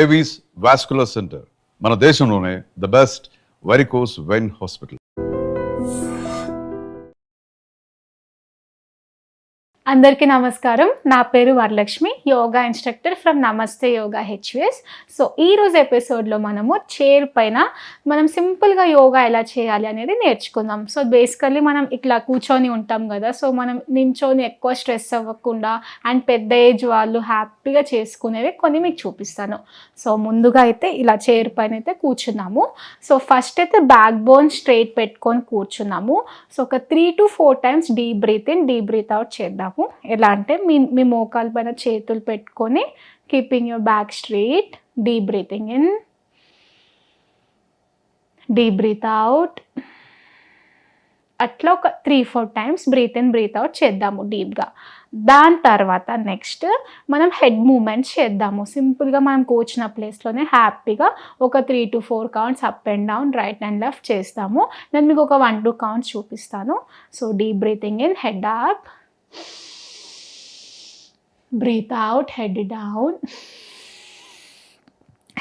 Avis vascular centre మన దేశంలోనే the best varicose vein hospital. అందరికీ నమస్కారం. నా పేరు వరలక్ష్మి, యోగా ఇన్స్ట్రక్టర్ ఫ్రమ్ నమస్తే యోగా హెచ్విఎస్. సో ఈరోజు ఎపిసోడ్లో మనము చైర్ పైన మనం సింపుల్గా యోగా ఎలా చేయాలి అనేది నేర్చుకుందాం. సో బేసికల్లీ మనం ఇట్లా కూర్చొని ఉంటాం కదా, సో మనం నించొని ఎక్కువ స్ట్రెస్ అవ్వకుండా అండ్ పెద్ద ఏజ్ వాళ్ళు హ్యాపీగా చేసుకునేవి కొన్ని మీకు చూపిస్తాను. సో ముందుగా అయితే ఇలా చైర్ పైన అయితే కూర్చున్నాము. సో ఫస్ట్ అయితే బ్యాక్ బోన్ స్ట్రైట్ పెట్టుకొని కూర్చున్నాము. సో ఒక 3 to 4 times deep breath in, deep breath out చేద్దాము. ఎలా అంటే మీ మోకాల పైన చేతులు పెట్టుకొని keeping your back straight, deep breathing in, deep breath out. అట్లా ఒక 3-4 times breath in breath out చేద్దాము డీప్గా. దాని తర్వాత నెక్స్ట్ మనం హెడ్ మూమెంట్స్ చేద్దాము. సింపుల్గా మనం కూర్చున్న ప్లేస్లోనే హ్యాపీగా ఒక 3 to 4 counts up and down, right and left చేస్తాము. నేను మీకు ఒక 1-2 counts చూపిస్తాను. So deep breathing in, head up, breathe out, head down,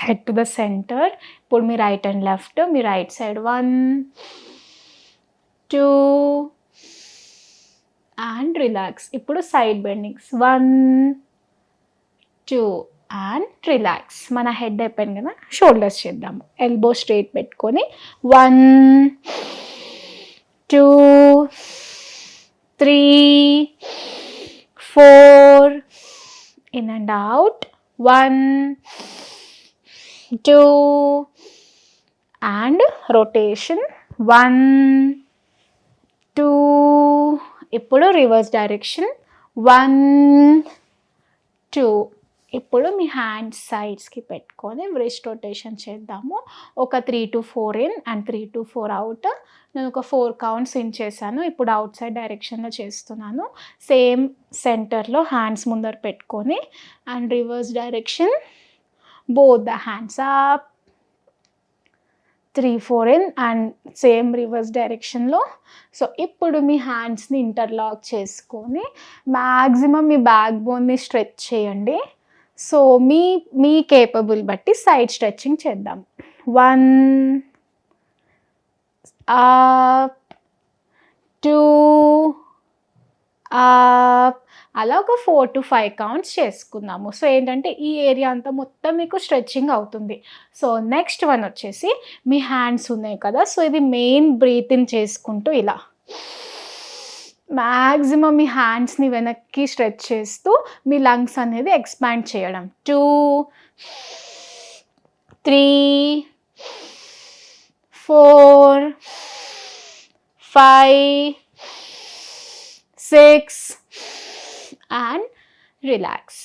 head to the center. Pull me right and left, me right side, 1, 2 and relax. ఇప్పుడు side bendings, 1, 2 and relax. మన head అయిపోయింది కదా, shoulders చేద్దాము. Elbow straight పెట్టుకొని 1, 2, 3, 4 in and out, 1, 2 and rotation, 1, 2. ఇప్పుడు reverse direction, 1, 2. ఇప్పుడు మీ hands సైడ్స్కి పెట్టుకొని వ్రిస్ట్ రొటేషన్ చేద్దాము. ఒక 3 to 4 in and 3 to 4 out. నేను ఒక 4 counts ఇన్ చేశాను. ఇప్పుడు అవుట్ సైడ్ డైరెక్షన్లో చేస్తున్నాను. సేమ్ సెంటర్లో హ్యాండ్స్ ముందర పెట్టుకొని and reverse direction, both the hands up, 3, 4 in and same reverse డైరెక్షన్లో. సో ఇప్పుడు మీ హ్యాండ్స్ని ఇంటర్లాక్ చేసుకొని మ్యాక్సిమం మీ బ్యాక్ బోన్ని స్ట్రెచ్ చేయండి. సో మీ కేపబుల్ బట్టి సైడ్ స్ట్రెచ్చింగ్ చేద్దాం. 1 అప్, 2 అప్, అలా ఒక 4 to 5 counts చేసుకుందాము. సో ఏంటంటే ఈ ఏరియా అంతా మొత్తం మీకు స్ట్రెచ్చింగ్ అవుతుంది. సో నెక్స్ట్ వన్ వచ్చేసి మీ హ్యాండ్స్ ఉన్నాయి కదా, సో ఇది మెయిన్ బ్రీత్ ఇన్ చేసుకుంటూ ఇలా మ్యాక్సిమం మీ హ్యాండ్స్ని వెనక్కి స్ట్రెచ్ చేస్తూ మీ లంగ్స్ అనేది ఎక్స్పాండ్ చేయడం. 2, 3, 4, 5, 6 అండ్ రిలాక్స్.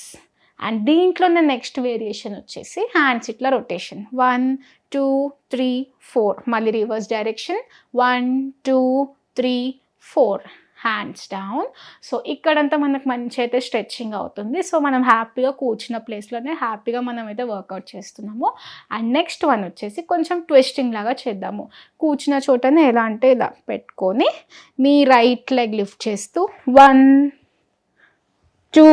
అండ్ దీంట్లోనే నెక్స్ట్ వేరియేషన్ వచ్చేసి హ్యాండ్స్ ఇట్లా రొటేషన్, 1, 2, 3, 4. మళ్ళీ reverse direction, 1, 2, 3, 4. Hands down. So ఇక్కడంతా మనకు మంచి అయితే స్ట్రెచ్చింగ్ అవుతుంది. సో మనం హ్యాపీగా కూర్చున్న ప్లేస్లోనే హ్యాపీగా మనం అయితే వర్కౌట్ చేస్తున్నాము. అండ్ నెక్స్ట్ వన్ వచ్చేసి కొంచెం ట్విస్టింగ్ లాగా చేద్దాము. కూర్చున్న చోటనే ఎలా అంటే ఇలా పెట్టుకొని మీ రైట్ లెగ్ లిఫ్ట్ చేస్తూ 1, 2.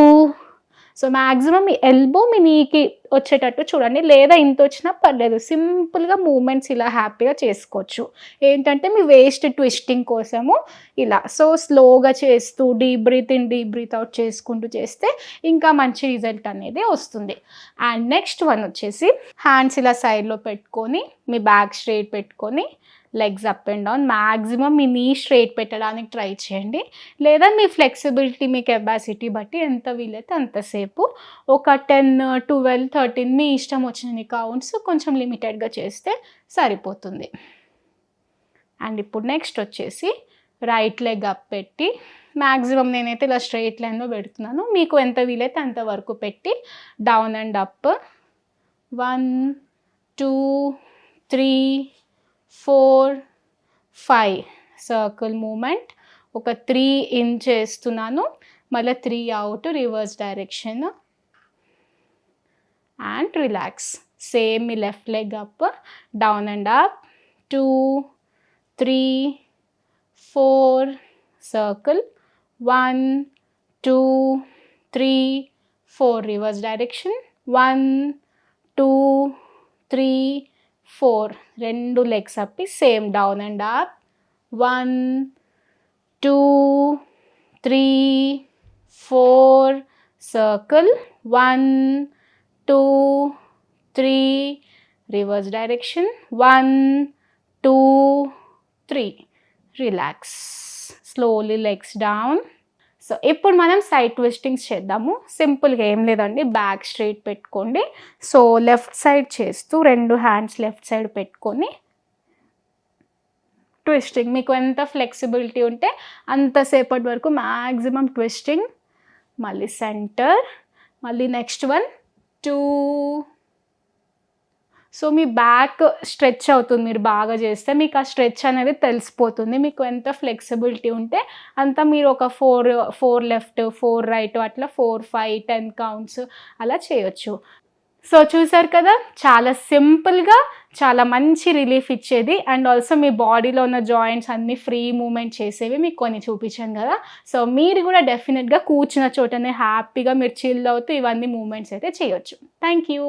సో మ్యాక్సిమం మీ ఎల్బో మీ నీకి వచ్చేటట్టు చూడండి, లేదా ఇంత వచ్చినా పర్లేదు. సింపుల్గా మూమెంట్స్ ఇలా హ్యాపీగా చేసుకోవచ్చు. ఏంటంటే మీ వేస్ట్ ట్విస్టింగ్ కోసము ఇలా సో స్లోగా చేస్తూ deep breath in, deep breath out చేసుకుంటూ చేస్తే ఇంకా మంచి రిజల్ట్ అనేది వస్తుంది. అండ్ నెక్స్ట్ వన్ వచ్చేసి హ్యాండ్స్ ఇలా సైడ్లో పెట్టుకొని మీ బ్యాక్ స్ట్రైట్ పెట్టుకొని legs up and down. Maximum మీ నీ స్ట్రైట్ పెట్టడానికి ట్రై చేయండి, లేదా మీ ఫ్లెక్సిబిలిటీ, మీ కెపాసిటీ బట్టి ఎంత వీలైతే అంతసేపు ఒక 10, 12, 13 మీ ఇష్టం వచ్చిన కౌంట్స్ కొంచెం లిమిటెడ్గా చేస్తే సరిపోతుంది. అండ్ ఇప్పుడు నెక్స్ట్ వచ్చేసి రైట్ లెగ్ అప్ పెట్టి మ్యాక్సిమం నేనైతే ఇలా స్ట్రైట్ లైన్లో పెడుతున్నాను. మీకు ఎంత వీలైతే అంత వరకు పెట్టి down and up, 1, 2, 3, 4, 5 circle movement. ఒక 3 ఇన్ చేస్తున్నాను, మళ్ళీ 3 out, reverse direction and relax. Same మీ left leg up, down and up, 2, 3, 4 circle, 1, 2, 3, 4 reverse direction, 1, 2 3 4 రెండు లెగ్స్ అప్పి same down and up 1 2 3 4 circle 1 2 3 reverse direction 1 2 3 relax slowly legs down. So ఇప్పుడు మనం side ట్విస్టింగ్స్ చేద్దాము. సింపుల్గా ఏం లేదండి, బ్యాక్ స్ట్రైట్ పెట్టుకోండి. సో లెఫ్ట్ సైడ్ చేస్తూ రెండు హ్యాండ్స్ లెఫ్ట్ సైడ్ పెట్టుకొని ట్విస్టింగ్, మీకు ఎంత ఫ్లెక్సిబిలిటీ ఉంటే అంతసేపటి వరకు మ్యాక్సిమం ట్విస్టింగ్. మళ్ళీ సెంటర్, మళ్ళీ నెక్స్ట్ 1 2. సో మీ బ్యాక్ స్ట్రెచ్ అవుతుంది, మీరు బాగా చేస్తే మీకు ఆ స్ట్రెచ్ అనేది తెలిసిపోతుంది. మీకు ఎంత ఫ్లెక్సిబిలిటీ ఉంటే అంత మీరు ఒక 4 లెఫ్ట్ 4 రైట్ అట్లా 4 5 10 కౌంట్స్ అలా చేయొచ్చు. సో చూసారు కదా, చాలా సింపుల్గా చాలా మంచి రిలీఫ్ ఇచ్చేది అండ్ ఆల్సో మీ బాడీలో ఉన్న జాయింట్స్ అన్నీ ఫ్రీ మూమెంట్ చేసేవి మీకు కొన్ని చూపించాను కదా. సో మీరు కూడా డెఫినెట్గా కూర్చున్న చోటనే హ్యాపీగా మీరు చిల్ అవుతూ ఇవన్నీ మూమెంట్స్ అయితే చేయొచ్చు. Thank you.